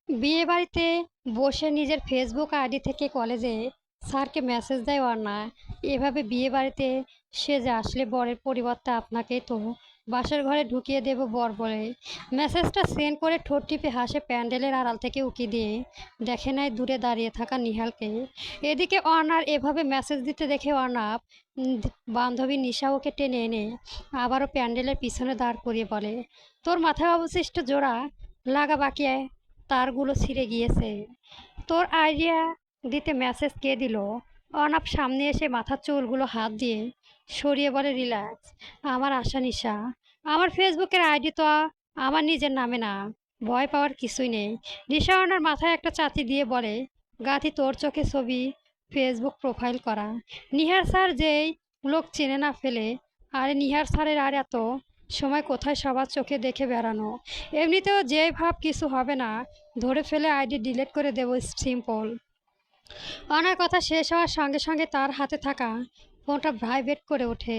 বিয়ে বাড়িতে বসে নিজের ফেসবুক আইডি থেকে কলেজে স্যারকে মেসেজ দেয় অর্ণা। এভাবে বিয়ে বাড়িতে সেজে আসলে বরের পরিবর্তে আপনাকে তো বাসার ঘরে ঢুকিয়ে দেব বর বলে মেসেজটা সেন্ড করে ঠোঁট টিপে হাসে প্যান্ডেলের আড়াল থেকে উকি দিয়ে দেখে নেয় দূরে দাঁড়িয়ে থাকা নিহালকে। এদিকে অর্ণার এভাবে মেসেজ দিতে দেখে অর্ণব বান্ধবী নিশা ওকে টেনে এনে আবারও প্যান্ডেলের পিছনে দাঁড় করিয়ে বলে, তোর মাথায় অবশিষ্ট জোড়া লাগা বাকি, তারগুলো ছিঁড়ে গিয়েছে। তোর আইডিয়া দিতে মেসেজ কে দিল? অর্ণব সামনে এসে মাথার চুলগুলো হাত দিয়ে সরিয়ে বলে, রিল্যাক্স, আমার আশা নিশা। আমার ফেসবুকের আইডি তো আমার নিজের নামে না, ভয় পাওয়ার কিছুই নেই। নিশা অর্ণার মাথায় একটা চাতি দিয়ে বলে, গাথি তোর চোখে ছবি ফেসবুক প্রোফাইল করা। নিহার স্যার যেই লোক চেনে না ফেলে, আরে নিহার স্যারের আর এত সময় কোথায় সবার চোখে দেখে বেড়ানো। এমনিতেও যেই ভাব কিছু হবে না, ধরে ফেলে আইডি ডিলিট করে দেব, সিম্পল। অনার কথা শেষ হওয়ার সঙ্গে সঙ্গে তার হাতে থাকা ফোনটা ভাইব্রেট করে ওঠে।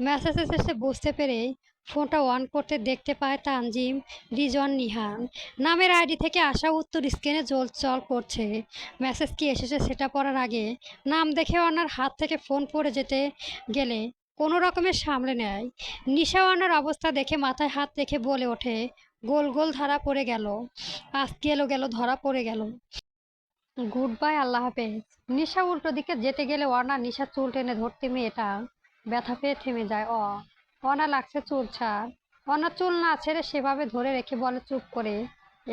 মেসেজ এসেছে বুঝতে পেরে ফোনটা অন করতে দেখতে পায় তানজিম রিজওয়ান নিহান নামের আইডি থেকে আসা উত্তর স্ক্রিনে চল করছে। মেসেজ কি এসেছে সেটা পড়ার আগে নাম দেখে অনার হাত থেকে ফোন পড়ে যেতে গেলে কোনো রকমের সামলে নেয়। নিশা অনার অবস্থা দেখে মাথায় হাত রেখে বলে ওঠে, গোল গোল ধরা পড়ে গেল, আজকে এলো গেল ধরা পড়ে গেল। গুড বাই, আল্লাহ হাফেজ। নিশা উল্টো দিকে যেতে গেলে অর্ণা নিশা চুল টেনে ধরতে মেয়েটা ব্যথা পেয়ে থেমে যায়। অর্ণা লাগছে চুল ছাড়। অর্ণা চুল না ছেড়ে সেভাবে ধরে রেখে বলে, চুপ করে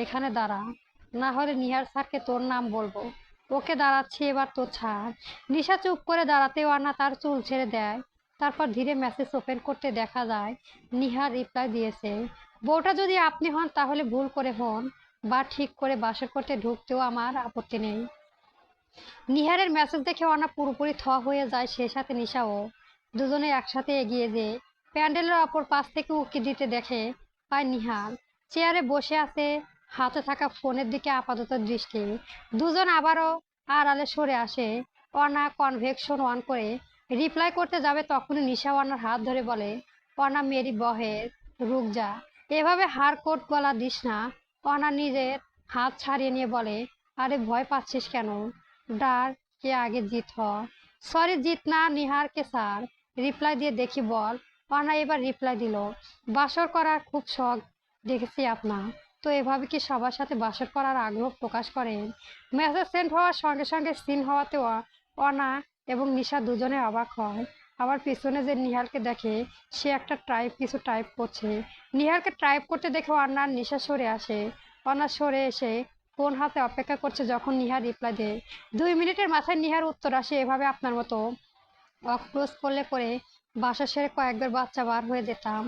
এখানে দাঁড়া, না হলে নিহার স্যারকে তোর নাম বলবো। ওকে দাঁড়াচ্ছি, এবার তো ছাড়। নিশা চুপ করে দাঁড়াতে অর্ণা তার চুল ছেড়ে দেয়। তারপর ধীরে মেসেজ ওপেন করতে দেখা যায় নিহার রিপ্লাই দিয়েছে, বউটা যদি আপনি হন তাহলে ভুল করে হন, বা ঠিক করে বাসর করতে ঢুকতেও আমার আপত্তি নেই। নিহারের মেসেজ দেখে অর্ণা পুরোপুরি হয়ে যায়, সে সাথে নিশাও। দুজনে একসাথে এগিয়ে যেয়ে প্যান্ডেলের অপর পাশ থেকে উঁকি দিতে দেখে পায় নিহার চেয়ারে বসে আছে, হাতে থাকা ফোনের দিকে আপাতত দৃষ্টি। দুজন আবারও আড়ালে সরে আসে। অর্ণা কনভেকশন অন করে রিপ্লাই করতে যাবে, তখনই নিশা অর্ণার হাত ধরে বলে, অর্ণা মেরি বহের রুক যা, এভাবে হার কোট গলা দিস না। অর্ণা নিজের হাত ছাড়িয়ে নিয়ে বলে, আরে ভয় পাচ্ছিস কেন, ডার কে আগে জিত হ। সরি জিত না, নিহার কে স্যার। রিপ্লাই দিয়ে দেখি বল। অর্ণা এবার রিপ্লাই দিল, বাসর করার খুব শখ দেখেছি আপনার, তো এভাবে কি সবার সাথে বাসর করার আগ্রহ প্রকাশ করেন? মেসেজ সেন্ড হওয়ার সঙ্গে সঙ্গে সিন হওয়াতে অর্ণা এবং নিশা দুজনে অবাক হয়। আবার পিছনে যে নিহালকে দেখে, সে একটা কিছু টাইপ করছে। নিহালকে টাইপ করতে দেখে অর্ণার নিশা সরে আসে। অর্ণা সরে এসে ফোন হাতে অপেক্ষা করছে যখন নিহার রিপ্লাই দেয়। 2 মিনিটের মাথায় নিহার উত্তর আসে, এভাবে আপনার মতো অক্রোশ করলে পরে বাসা সেরে কয়েকবার বাচ্চা বার হয়ে যেতাম।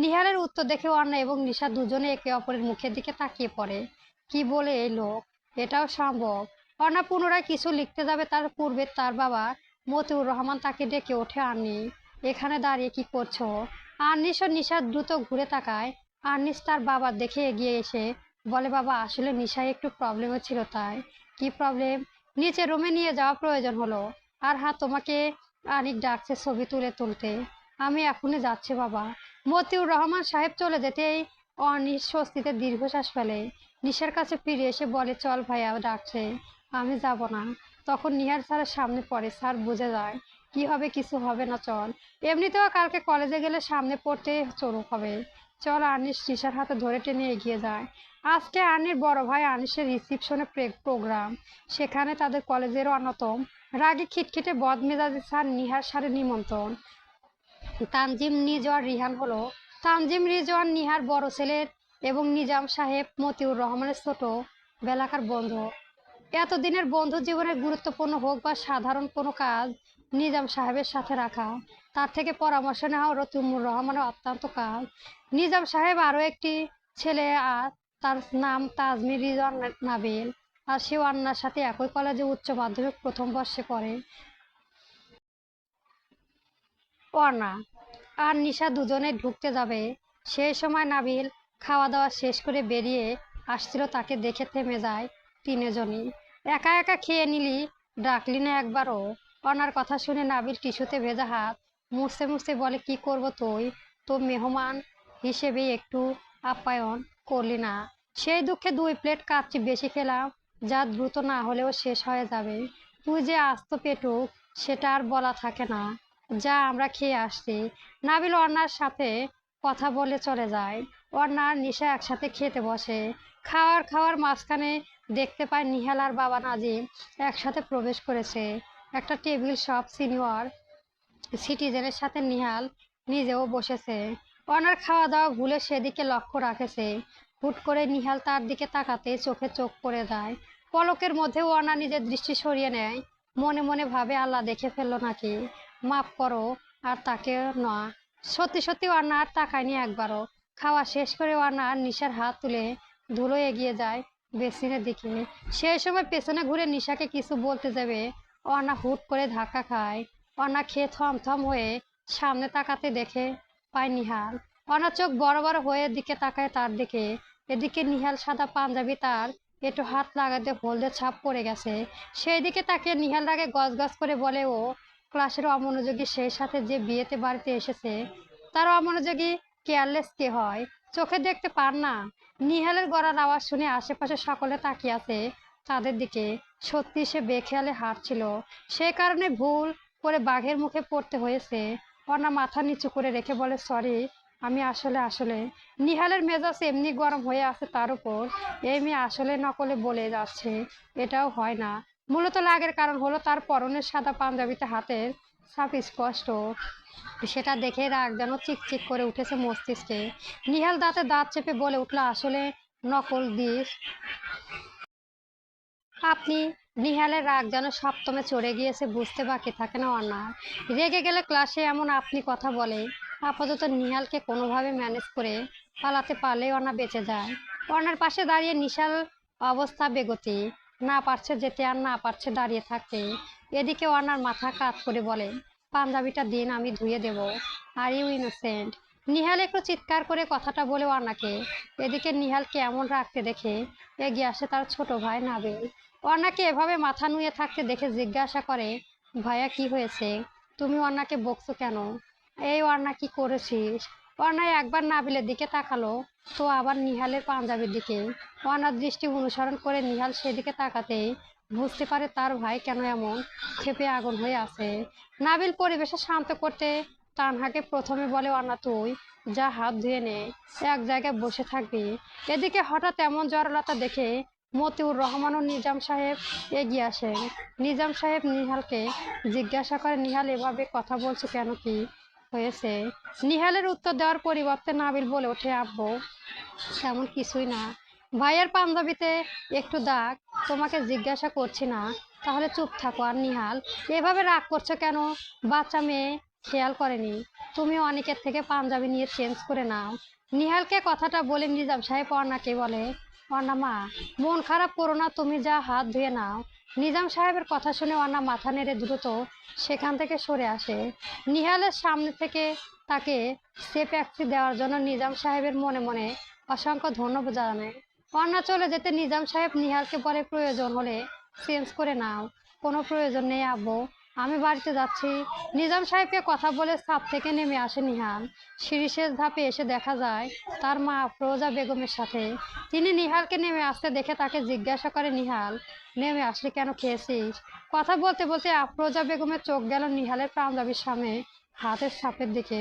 নিহারের উত্তর দেখে অর্ণা এবং নিশা দুজনে একে অপরের মুখের দিকে তাকিয়ে পড়ে। কি বলে এই লোক, এটাও সম্ভব? অর্ণা পুনরায় কিছু লিখতে যাবে, তার পূর্বে তার বাবা মতিউর রহমান তাকে ডেকে ওঠে, আর্নি এখানে দাঁড়িয়ে কি করছো? আর্নিশ ও নিশা দ্রুত ঘুরে তাকায়। আর্নিশ তার বাবা দেখে এগিয়ে এসে বলে, বাবা আসলে নিশায় একটু প্রবলেমে ছিল, তাই। কি প্রবলেম? নিচে রুমে নিয়ে যাওয়া প্রয়োজন হলো। আর হ্যাঁ, তোমাকে আনিক ডাকছে ছবি তুলতে। আমি এখনই যাচ্ছি বাবা। মতিউর রহমান সাহেব চলে যেতেই অনিঃস্বস্তিতে দীর্ঘশ্বাস ফেলে। নিশার কাছে ফিরে এসে বলে, চল ভাইয়া ডাকছে, আমি যাব না। তখন নিহার স্যারের সামনে পড়ে। স্যার বুঝে যায় কি হবে, কিছু হবে না, চল। এমনিতেও কালকে কলেজে গেলে সামনে পড়তে চড়ুক হবে, চল। আনিস নিশার হাতে ধরে টেনে এগিয়ে যায়। আজকে আনির বড় ভাই আনিসের রিসিপশনে প্রোগ্রাম, সেখানে তাদের কলেজের অন্যতম রাগী খিটখিটে বদমেজাজি স্যার নিহার স্যারের নিমন্ত্রণ। তানজিম রিজওয়ান রিহান হলো তানজিম রিজওয়ান নিহার বড় ছেলের এবং নিজাম সাহেব মতিউর রহমানের ছোট বেলাকার বন্ধু। এতদিনের বন্ধু জীবনের গুরুত্বপূর্ণ হোক বা সাধারণ কোনো কাজ নিজাম সাহেবের সাথে রাখা, তার থেকে পরামর্শ নেওয়া রতিমুর রহমানের অত্যন্ত কাজ। নিজাম সাহেব আরও একটি ছেলে, আর তার নাম তাজমির রিজওয়ান নাবিল, আর সেও আন্নার সাথে একই কলেজে উচ্চ মাধ্যমিক প্রথম বর্ষে পড়ে। অর্ণা আর নিশা দুজনে ঢুকতে যাবে, সেই সময় নাবিল খাওয়া দাওয়া শেষ করে বেরিয়ে আসছিল, তাকে দেখে থেমে যায় তিনজনই। একা একা খেয়ে নিলি, ডাকলি না একবারও? অর্ণার কথা শুনে নাবিল টিস্যুতে ভেজা হাত মুছতে মুছতে বলে, কি করব, তুই তো মেহমান হিসেবেই একটু আপ্যায়ন করলি না? সেই দুঃখে 2 প্লেট কাচ্চি বেশি খেলাম, যা দ্রুত না হলেও শেষ হয়ে যাবে। তুই যে আস্ত পেটুক সেটা আর বলা থাকে না, যা আমরা খেয়ে আসছি। নাবিল অর্ণার সাথে কথা বলে চলে যায়। অর্ণা আর নিশা একসাথে খেতে বসে। খাওয়ার মাঝখানে দেখতে পায় নিহাল আর বাবা নাজিম একসাথে প্রবেশ করেছে। একটা টেবিল সব সিনিয়র সিটিজেনের সাথে নিহাল নিজেও বসেছে। অনার খাওয়া দাওয়া ভুলে সেদিকে লক্ষ্য রাখেছে। হুট করে নিহাল তার দিকে তাকাতে চোখে চোখ পড়ে যায়। পলকের মধ্যেও অনা নিজের দৃষ্টি সরিয়ে নেয়। মনে মনে ভাবে, আল্লাহ দেখে ফেললো নাকি, মাফ করো। আর তাকে না, সত্যি সত্যি অন্না আর তাকায়নি একবারও। খাওয়া শেষ করে অন্না আর নিশার হাত তুলে ধুলো এগিয়ে যায় বেসিনের দিকে। সেই সময় পেছনে ঘুরে নিশাকে কিছু বলতে যাবে, অন্না হুট করে ধাক্কা খায়। অনা খেয়ে থমথম হয়ে সামনে তাকাতে দেখে পায় নিহাল। অনা চোখ বড় বড় হয়ে দিকে তাকায় তার দিকে। এদিকে নিহাল সাদা পাঞ্জাবি তার একটু হাত লাগাতে হলদে ছাপ পড়ে গেছে। সেই দিকে তাকে নিহাল রাগে গজ গজ করে বলে, ও ক্লাসের অমনোযোগী, সেই সাথে যে বিয়েতে বাড়িতে এসেছে তার অমনোযোগী কেয়ারলেস কে হয়? চোখে দেখতে পার না? নিহালের গলার আওয়াজ শুনে আশেপাশে সকলে তাকিয়ে আছে তাদের দিকে। সত্যি সে বেখেয়ালে হাঁটছিল, সে কারণে ভুল করে বাঘের মুখে পড়তে হয়েছে। অর্ণা মাথা নিচু করে রেখে বলে, সরি, আমি আসলে নিহালের মেজাজ এমনি গরম হয়ে আছে, তার উপর এই মেয়ে আসলে নকলে বলে যাচ্ছে। এটাও হয় না। মূলত রাগের কারণ হলো তার পরনের সাদা পাঞ্জাবিতে হাতের ছাপ স্পষ্ট। সেটা দেখে রাগ যেন চিকচিক করে উঠেছে মস্তিষ্কে। নিহাল দাঁতে দাঁত চেপে বলে উঠল, আসলে নকল দিস আপনি। নিহালের রাগ যেন সপ্তমে চড়ে গিয়েছে, বুঝতে বাকি থাকে না অর্ণার। রেগে গেলে ক্লাসে এমন আপনি কথা বলে। আপাতত নিহালকে কোনোভাবে ম্যানেজ করে পালাতে পারলে অর্ণা বেঁচে যায়। অর্ণার পাশে দাঁড়িয়ে নিশাল অবস্থা বেগতি, না পারছে যেতে আর না পারছে দাঁড়িয়ে থাকতে। এদিকে অর্ণার মাথা কাত করে বলে, পাঞ্জাবিটা দিন, আমি ধুয়ে দেব। Are you innocent. নিহাল একটু চিৎকার করে কথাটা বলে অর্ণাকে। এদিকে নিহালকে এমন রাখতে দেখে এগিয়ে আসে তার ছোট ভাই নাবিল। অর্ণাকে এভাবে মাথা নুয়ে থাকতে দেখে জিজ্ঞাসা করে, ভাইয়া কি হয়েছে? তুমি অর্ণাকে বকছো কেন? এই অর্ণা কি করেছিস? অর্ণা একবার নাবিলের দিকে তাকালো, তো আবার নিহালের পাঞ্জাবির দিকে। অর্ণার দৃষ্টি অনুসরণ করে নিহাল সেদিকে তাকাতেই বুঝতে পারে তার ভাই কেন এমন ক্ষেপে আগুন হয়ে আছে। নাবিল পরিবেশে শান্ত করতে তানহাকে প্রথমে বলে, অর্ণা তুই যা, হাত ধুয়ে নে, এক জায়গায় বসে থাকবি। এদিকে হঠাৎ এমন জড়লতা দেখে মতিউর রহমান ও নিজাম সাহেব এগিয়ে আসেন। নিজাম সাহেব নিহালকে জিজ্ঞাসা করে, নিহাল এভাবে কথা বলছে কেন, কি হয়েছে? নিহালের উত্তর দেওয়ার পরিবর্তে নাবিল বলে ওঠে, আব্বু তেমন কিছুই না, ভাইয়ের পাঞ্জাবিতে একটু দাগ, তোমাকে জিজ্ঞাসা করছি না, তাহলে চুপ থাকো। আর নিহাল, এভাবে রাগ করছো কেন? বাচ্চা মেয়ে খেয়াল করেনি? তুমি অনেকের থেকে পাঞ্জাবি নিয়ে চেঞ্জ করে নাও। নিহালকে কথাটা বলে নিজাম সাহেব অর্ণাকে বলে, অর্ণা মা, মন খারাপ করো না, তুমি যা, হাত ধুয়ে নাও। নিজাম সাহেবের কথা শুনে অর্ণা মাথা নেড়ে দ্রুত সেখান থেকে সরে আসে। নিহালের সামনে থেকে তাকে সেফ অ্যাক্সি দেওয়ার জন্য নিজাম সাহেবের মনে মনে অসংখ্য ধন্যবাদ জানায়। অর্ণা চলে যেতে নিজাম সাহেব নিহালকে বলে, প্রয়োজন হলে চেঞ্জ করে নাও। কোনো প্রয়োজন নেই আব্বু, আমি বাড়িতে যাচ্ছি। নিজাম সাহেবকে কথা বলে ছাদ থেকে নেমে আসে নিহাল। সিঁড়ি শেষ ধাপে এসে দেখা যায় তার মা আফরোজা বেগমের সাথে। তিনি নিহালকে নেমে আসতে দেখে তাকে জিজ্ঞাসা করে, নিহাল নেমে আসলে কেন, খেয়েছিস? কথা বলতে বলতে আফরোজা বেগমের চোখ গেল নিহালের পাঞ্জাবির সামনে হাতের ছাপের দিকে।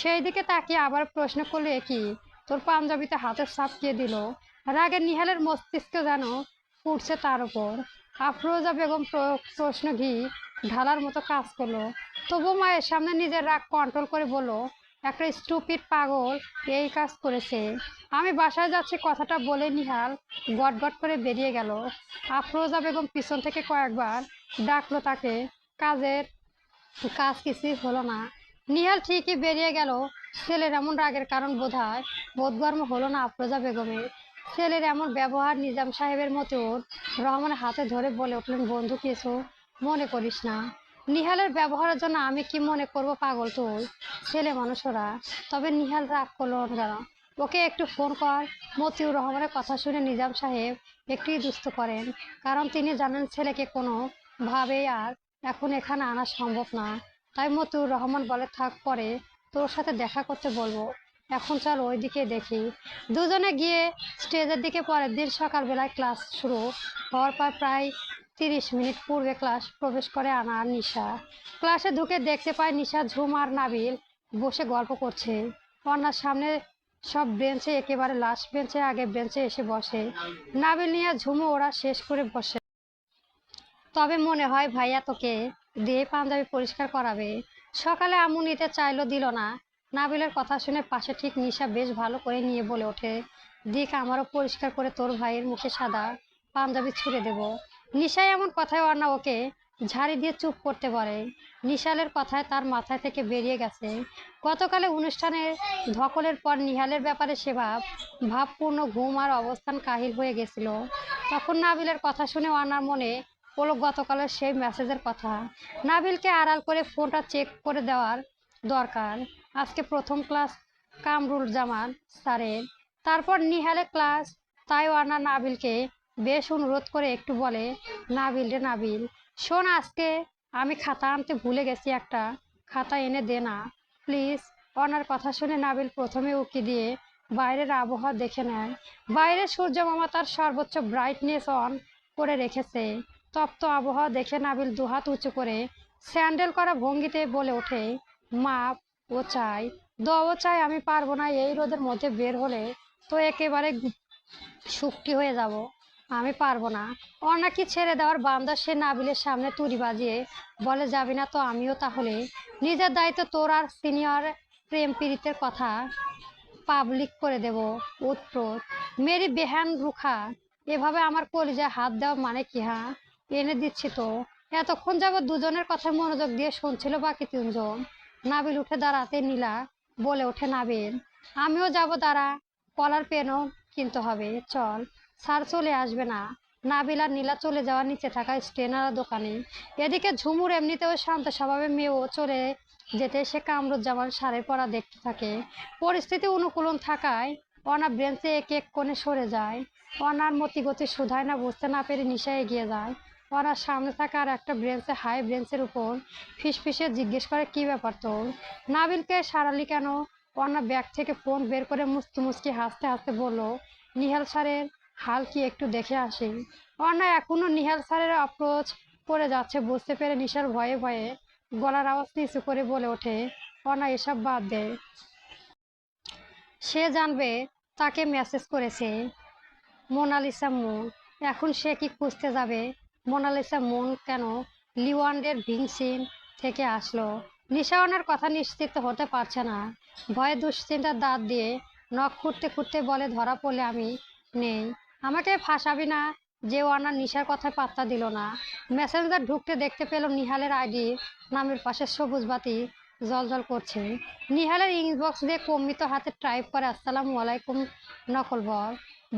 সেই দিকে তাকিয়ে আবার প্রশ্ন করলে, কি তোর পাঞ্জাবিতে হাতের ছাপ কে দিল? রাগে নিহালের মস্তিষ্ক যেন উঠছে তার উপর। আফরোজা বেগম প্রশ্ন ঘি ঢালার মতো কাজ করলো। তবু মায়ের সামনে নিজের রাগ কন্ট্রোল করে বলল, একটা স্টুপিড পাগল এই কাজ করেছে। আমি বাসায় যাচ্ছি, কথাটা বলে নিহাল গটগট করে বেরিয়ে গেল। আফরোজা বেগম পিছন থেকে কয়েকবার ডাকলো তাকে। কাজের কাজ কিছুই হলো না। নিহাল ঠিকই বেরিয়ে গেল। ছেলের এমন রাগের কারণ বোধগম্য হলো না আফরোজা বেগমের। ছেলের এমন ব্যবহার নিজাম সাহেবের মতিউর রহমানের হাতে ধরে বলে উঠলেন, বন্ধু কিছু মনে করিস না। নিহালের ব্যবহারের জন্য আমি কি মনে করব, পাগল তুই? ছেলে মানুষরা। তবে নিহাল রাগ করলো কেন? ওকে একটু ফোন কর। মতিউর রহমানের কথা শুনে নিজাম সাহেব একটুই দুস্থ করেন, কারণ তিনি জানেন ছেলেকে কোনো ভাবেই আর এখন এখানে আনা সম্ভব না। তাই মতিউর রহমান বলে, থাক, পরে তোর সাথে দেখা করতে বলবো। এখন চল ওইদিকে দেখি। দুজনে গিয়ে স্টেজের দিকে। পরের দিন সকালবেলায় ক্লাস শুরু হওয়ার পর প্রায় 30 মিনিট পূর্বে ক্লাস প্রবেশ করে আনা আর নিশা। ক্লাসে ঢুকে দেখতে পায় নিশা, ঝুম আর নাবিল বসে গল্প করছে। অন্যার সামনে সব বেঞ্চে একেবারে লাস্ট বেঞ্চে আগে বেঞ্চে এসে বসে। নাবিল নিয়ে ঝুমু ওরা শেষ করে বসে। তবে মনে হয় ভাইয়া তোকে দিয়ে পাঞ্জাবি পরিষ্কার করাবে। সকালে আম্মু নিতে চাইলো, দিল না। নাবিলের কথা শুনে পাশে ঠিক নিশা বেশ ভালো করে নিয়ে বলে ওঠে, দিক আমারও পরিষ্কার করে তোর ভাইয়ের মুখে সাদা পাঞ্জাবি ছুঁড়ে দেব। নিশায় এমন কথায় অর্ণা ওকে ঝাড়ি দিয়ে চুপ করতে পারে। নিশালের কথায় তার মাথায় থেকে বেরিয়ে গেছে গতকালে অনুষ্ঠানের ধকলের পর নিহালের ব্যাপারে সে ভাবপূর্ণ ঘুম আর অবস্থান কাহিল হয়ে গেছিল। তখন নাবিলের কথা শুনে অর্ণার মনে হলো গতকালের সেই মেসেজের কথা। নাবিলকে আড়াল করে ফোনটা চেক করে দেওয়ার দরকার। আজকে প্রথম ক্লাস কামরুল জামান স্যারের, তারপর নিহালে ক্লাস। তাই অর্ণা নাবিলকে বেশ অনুরোধ করে একটু বলে, নাবিল রে নাবিল, শোন, আজকে আমি খাতা আনতে ভুলে গেছি, একটা খাতা এনে দে না প্লিজ। অর্ণার কথা শুনে নাবিল প্রথমে উকি দিয়ে বাইরের আবহাওয়া দেখে নেয়। বাইরে সূর্য মামা তার সর্বোচ্চ ব্রাইটনেস অন করে রেখেছে। তপ্ত আবহাওয়া দেখে নাবিল দুহাত উঁচু করে স্যান্ডেল করা ভঙ্গিতে বলে ওঠে, মাপ ও চাই, দও চাই, আমি পারবো না। এই রোদের মধ্যে বের হলে তো একেবারে শুকটি হয়ে যাব, আমি পারবো না। অর্ণাকে ছেড়ে দেওয়ার বান্দা সে নাবিলের সামনে তুড়ি বাজিয়ে বলে, যাবি না তো আমিও তাহলে নিজের দায়িত্ব তোর আর সিনিয়র প্রেম পীড়িতের কথা পাবলিক করে দেব। উৎপ্রত মেরি বেহান রুখা, এভাবে আমার কলিজায় হাত দেওয়া মানে কি? হ্যাঁ, এনে দিচ্ছি তো। এতক্ষণ যাবৎ দুজনের কথা মনোযোগ দিয়ে শুনছিল বাকি তিনজন। নাবিল উঠে দাঁড়াতে নীলা বলে ওঠে, নাবিল আমিও যাব, দাঁড়া, কলার পেনও কিনতে হবে, চল। স্যার চলে আসবে না। নাবিল আর নীলা চলে যাওয়া নিচে থাকা স্টেনার দোকানে। এদিকে ঝুমুর এমনিতেও শান্ত স্বভাবে মেয়েও চলে যেতে সে কামরুজ্জামান সারের পড়া দেখতে থাকে। পরিস্থিতি অনুকূলন থাকায় অনা ব্রেঞ্চে এক এক কোণে সরে যায়। অনার মতিগতি শুধায় না, বুঝতে না পেরে নিশা এগিয়ে যায়। অনার সামনে থাকা আর একটা ব্রেঞ্চে হাই ব্রেঞ্চের উপর ফিসফিসে জিজ্ঞেস করে, কি ব্যাপার তোর? নাবিলকে সারালি কেন? অনা ব্যাগ থেকে ফোন বের করে মুচকি মুচকি হাসতে হাসতে বলল, নিহাল স্যারের হাল কি একটু দেখে আসি। অনা এখনো নিহাল স্যারের অ্যাপ্রোচ করে যাচ্ছে বুঝতে পেরে নিশার ভয়ে ভয়ে গলার আওয়াজ নিচু করে বলে ওঠে, অনা এসব বাদ দে। সে জানবে তাকে মেসেজ করেছে মোনালিসা মুন। এখন সে কি খুঁজতে যাবে? মোনালিসা মুন কেন লিওয়ান্ডের ভিনসিন থেকে আসলো? নিশাওয়ানের কথা নিশ্চিত হতে পারছে না। ভয়ে দুশ্চিন্তার দাঁত দিয়ে নখ খুঁড়তে খুঁড়তে বলে, ধরা পড়লে আমি নেই, আমাকে ফাঁসাবি না। যে ওয়ার্নার নিশার কথায় পাত্তা দিল না। মেসেঞ্জার ঢুকতে দেখতে পেল নিহালের আইডি নামের পাশে সবুজ বাতি জলজল করছে। নিহালের ইনবক্স দিয়ে কম্মিত হাতে টাইপ করে, আসসালামু আলাইকুম নকল বর,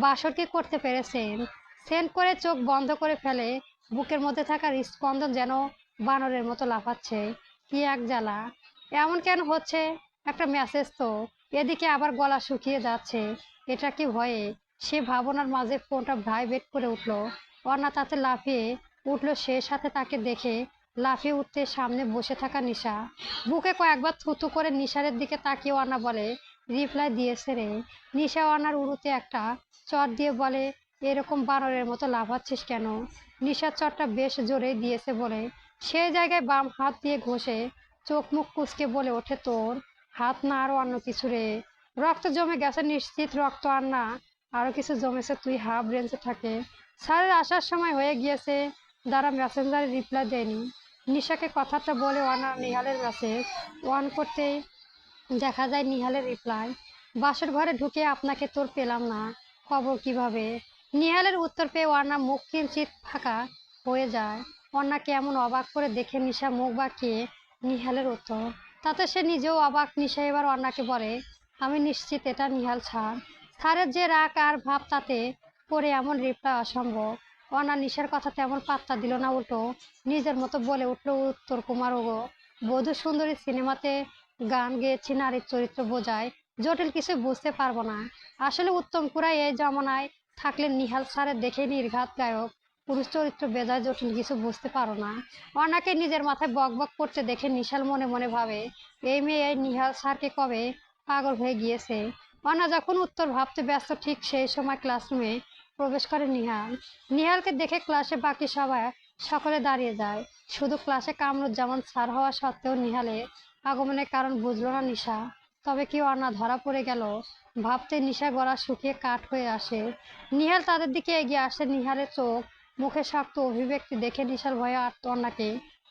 বাসর কি করতে পেরেছেন? সেন্ড করে চোখ বন্ধ করে ফেলে। বুকের মধ্যে থাকা হৃদস্পন্দন যেন বানরের মতো লাফাচ্ছে। কি এক জ্বালা! এমন কেন হচ্ছে? একটা মেসেজ তো, এদিকে আবার গলা শুকিয়ে যাচ্ছে। এটা কি ভয়ে? সে ভাবনার মাঝে ফোনটা ভাইব্রেট করে উঠল। অর্ণা তাতে লাফিয়ে উঠল, সে সাথে তাকে দেখে লাফিয়ে উঠতে সামনে বসে থাকা নিশা। বুকে কয়েকবার থুতু করে নিশারের দিকে তাকিয়ে অর্ণা বলে, রিপ্লাই দিয়েছে রে। নিশা অর্ণার উড়ুতে একটা চট দিয়ে বলে, এরকম বানরের মতো লাফাচ্ছিস কেন? নিশার চটটা বেশ জোরেই দিয়েছে বলে সেই জায়গায় বাম হাত দিয়ে ঘষে চোখ মুখ কুচকে বলে ওঠে, তোর হাত না আরো অন্য কিছু রে। রক্ত জমে গেছে নিশ্চিত, রক্ত আর না আরো কিছু জমেছে। তুই হাফ রেঞ্জে থাকে। স্যারের আসার সময় হয়ে গিয়েছে, দ্বারা মেসেঞ্জারে রিপ্লাই দেয়নি। নিশাকে কথাটা বলে নিহালের মেসেজ অন করতেই দেখা যায় নিহালের রিপ্লাই, বাসর ঘরে ঢুকে আপনাকে তোর পেলাম না, খবর কিভাবে? নিহালের উত্তর পেয়ে ওয়ার্না মুখ কিঞ্চিত ফাঁকা হয়ে যায়। অন্নাকে এমন অবাক করে দেখে নিশা মুখ বাঁকিয়ে নিহালের উত্তর, তাতে সে নিজেও অবাক। নিশা এবার অন্নাকে বলে, আমি নিশ্চিত এটা নিহাল ছাড়। স্যারের যে রাগ আর ভাব তাতে করে এমন রিপ্লাই অসম্ভব। অন্না নিশার কথা তেমন পাত্তা দিল না, উল্টো নিজের মতো বলে উঠল, উত্তর কুমার ওগো বধূ সুন্দরী সিনেমাতে গান গেয়েছি, নারীর চরিত্র বোঝায়, জটিল কিছু বুঝতে পারবো না। আসলে উত্তম কুরাই এই জমানায় থাকলে নিহাল স্যারের দেখে নির্ঘাত গায়ক, পুরুষ চরিত্র বেজায় জটিল কিছু বুঝতে পারো না। অনাকে নিজের মাথায় বক বক করতে দেখে নিশাল মনে মনে ভাবে, এই মেয়ে এই নিহাল স্যারকে কবে পাগল হয়ে গিয়েছে। অর্ণা যখন উত্তর ভাবতে ব্যস্ত ঠিক সেই সময় ক্লাসরুমে প্রবেশ করে নিহাল। নিহালকে দেখে ক্লাসে বাকি সবাই সকলে দাঁড়িয়ে যায়। শুধু ক্লাসে কামরুজ্জামান স্যার হওয়া সত্ত্বেও নিহালের আগমনের কারণ বুঝলো না নিশা। তবে কি অর্ণা ধরা পড়ে গেল? ভাবতে নিশা গলা শুকিয়ে কাঠ হয়ে আসে। নিহাল তাদের দিকে এগিয়ে আসে। নিহালের চোখ মুখে শক্ত অভিব্যক্তি দেখে নিশার ভয়ে অর্ণাকে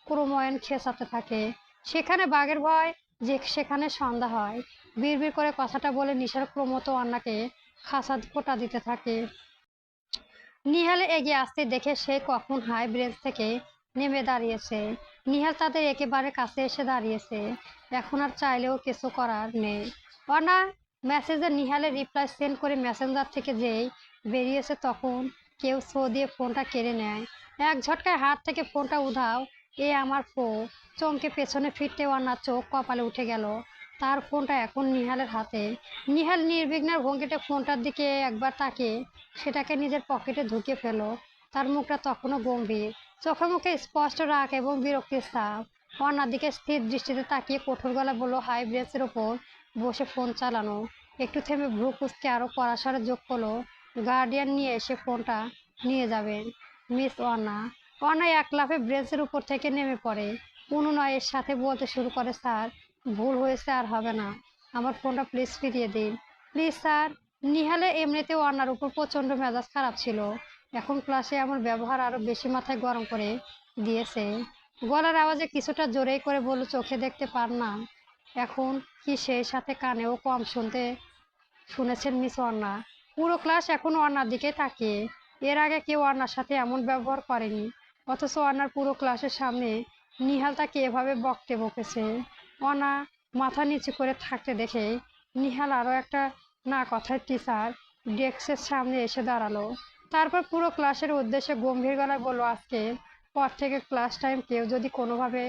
ক্রমশ খেঁচাতে থাকে। সেখানে বাঘের ভয় যে সেখানে সন্ধ্যা হয়। বিড়বিড় করে কথাটা বলে নিশার ক্রমত অর্ণাকে খাঁচা খোঁটা দিতে থাকে। নিহালে এগিয়ে আসতে দেখে সে কখন হাই ব্রেঞ্চ থেকে নেমে দাঁড়িয়েছে। নিহাল তাদের একেবারে কাছে এসে দাঁড়িয়েছে। এখন আর চাইলেও কিছু করার নেই। অর্ণা মেসেজে নিহালের রিপ্লাই সেন্ড করে মেসেঞ্জার থেকে যেই বেরিয়েছে তখন কেউ শো দিয়ে ফোনটা কেড়ে নেয়। এক ঝটকায় হাত থেকে ফোনটা উধাও। এ আমার ফোন! চমকে পেছনে ফিরতে অর্ণার চোখ কপালে উঠে গেল। তার ফোনটা এখন নিহালের হাতে। নিহাল নির্বিঘ্নের ভঙ্গিতে ফোনটার দিকে একবার তাকিয়ে সেটাকে নিজের পকেটে ঢুকিয়ে ফেল। তার মুখটা তখনও গম্ভীর, চোখে মুখে স্পষ্ট রাগ এবং বিরক্তির ছাপ। অন্যার দিকে স্থির দৃষ্টিতে তাকিয়ে কঠোর গলা বলল, হাই ব্রেঞ্চের ওপর বসে ফোন চালানো। একটু থেমে ভ্রু কুঁচকে আরো কড়া স্বরে যোগ করলো, গার্ডিয়ান নিয়ে এসে ফোনটা নিয়ে যাবেন মিস অর্ণা। অর্ণা এক লাফে ব্রেঞ্চের উপর থেকে নেমে পড়ে। অনুনয়ের সাথে বলতে শুরু করে, স্যার ভুল হয়েছে, আর হবে না। আমার ফোনটা প্লিজ ফিরিয়ে দিন। Please sir. নিহালে এমনিতেও অর্ণার উপর প্রচণ্ড মেজাজ খারাপ ছিল। এখন ক্লাসে আমার ব্যবহার আরো বেশি মাথায় গরম করে দিয়েছে। গলার আওয়াজে কিছুটা জোরেই করে বলল, চোখে দেখতে পান না এখন কি সেই সাথে কানেও কম শুনেছেন মিস অর্ণা? পুরো ক্লাস এখন অর্ণার দিকে তাকিয়ে। এর আগে কেউ অর্ণার সাথে এমন ব্যবহার করেনি, অথচ অর্ণার পুরো ক্লাসের সামনে নিহাল তাকে এভাবে বকতে বকেছে। অর্ণা মাথা নিচু করে থাকতে দেখে নিহাল আরও একটা না কথায় টিচার ডেস্কের সামনে এসে দাঁড়ালো। তারপর পুরো ক্লাসের উদ্দেশ্যে গম্ভীর গলায় বলল, আজকে পর থেকে ক্লাস টাইম কেউ যদি কোনোভাবে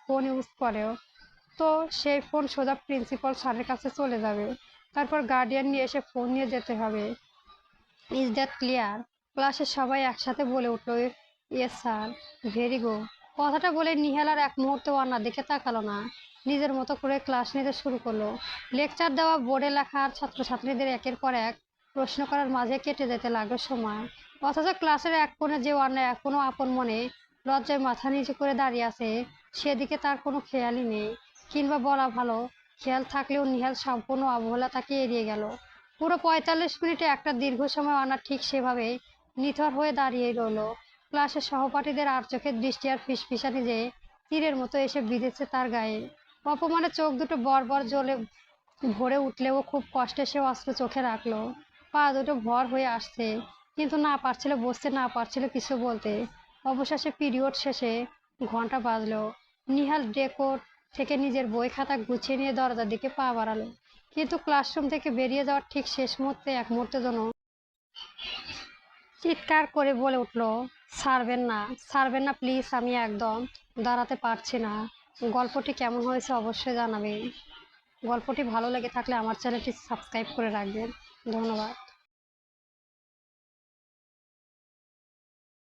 ফোন ইউজ করেও তো সেই ফোন সোজা প্রিন্সিপাল স্যারের কাছে চলে যাবে। তারপর গার্ডিয়ান নিয়ে এসে ফোন নিয়ে যেতে হবে। Is that clear? ক্লাসের সবাই একসাথে বলে উঠল, ইয়েস স্যার, ভেরি গুড। কথাটা বলে নিহাল আর এক মুহূর্তে অন্যার দিকে তাকালো না। নিজের মতো করে ক্লাস নিতে শুরু করলো। লেকচার দেওয়া, বোর্ডে লেখা আর ছাত্রছাত্রীদের একের পর এক প্রশ্ন করার মাঝে কেটে যেতে লাগলো সময়। অথচ ক্লাসের এক কোণে যে অন্য এখনো আপন মনে লজ্জায় মাথা নিচু করে দাঁড়িয়ে আছে, সেদিকে তার কোনো খেয়ালই নেই। কিংবা বলা ভালো, খেয়াল থাকলেও নিহাল সম্পূর্ণ অবহেলা তাকে এড়িয়ে গেল। পুরো ৪৫ মিনিটে একটা দীর্ঘ সময় অর্ণা ঠিক সেভাবে নিথর হয়ে দাঁড়িয়ে রইল। ক্লাসের সহপাঠীদের আর চোখের দৃষ্টি আর ফিসফিসানি যে তীরের মতো এসে বিঁধেছে তার গায়ে। অপমানে চোখ দুটো বড় জ্বলে ভরে উঠলেও খুব কষ্টে সে অস্ত্র চোখে রাখলো। পা দুটো ভর হয়ে আসছে, কিন্তু না পারছিল বসতে, না পারছিল কিছু বলতে। অবশেষে পিরিয়ড শেষে ঘন্টা বাজলো। নিহাল ডেকোর থেকে নিজের বই খাতা গুছিয়ে নিয়ে দরজার দিকে পা বাড়ালো। কিন্তু ক্লাসরুম থেকে বেরিয়ে যাওয়ার ঠিক শেষ মুহূর্তে এক মুহূর্তের জন্য চিৎকার করে বলে উঠল, ছাড়বেন না, ছাড়বেন না প্লিজ, আমি একদম দাঁড়াতে পারছি না। গল্পটি কেমন হয়েছে অবশ্যই জানাবেন। গল্পটি ভালো লেগে থাকলে আমার চ্যানেলটি সাবস্ক্রাইব করে রাখবেন। ধন্যবাদ।